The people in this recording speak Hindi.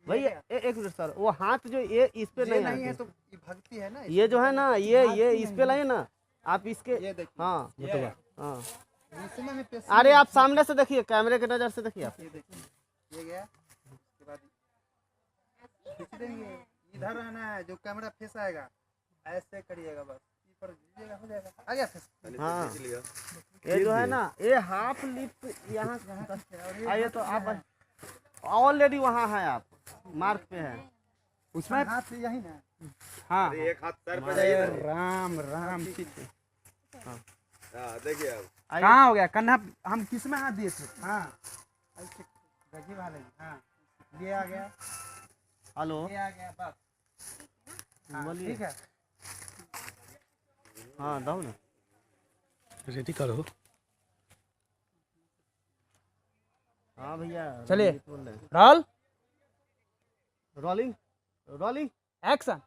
भैया एक मिनट सर, वो हाथ जो ये इस पे नहीं नहीं है आती। तो ये भक्ति है ना। ये जो है ना, ये इस पे लाइए ना आप इसके। ये देखिए, हाँ ये हाँ, इसमें में पेशी अरे आप सामने से देखिए, कैमरे के नजर से देखिए आप। ये देखिए, ये गया, उसके बाद खींच देंगे, इधर रहना है, जो कैमरा फेस आएगा ऐसे करिएगा, बस ऊपर दीजिएगा, हो जाएगा, आ गया फेस। हाँ, ये जो है ना, ये हाफ लिप यहाँ आइए तो आप ऑलरेडी वहाँ है, आप मार्क पे है उसमें हाथ यही ना। हाँ। एक हाथ सर पे जाइए ना। राम राम, हाँ देखिए अब कहाँ हो गया कन्हा, हम किस में हाथ दिए थे। हाँ ऐसे गजी वाले, हाँ ये आ गया, हेलो ये आ गया, बस हाँ, बोलिए। ठीक है। हाँ दो ना, रेडी करो। हाँ भैया चलिए। बोल रहे हैं। Roll, rolling rolling action.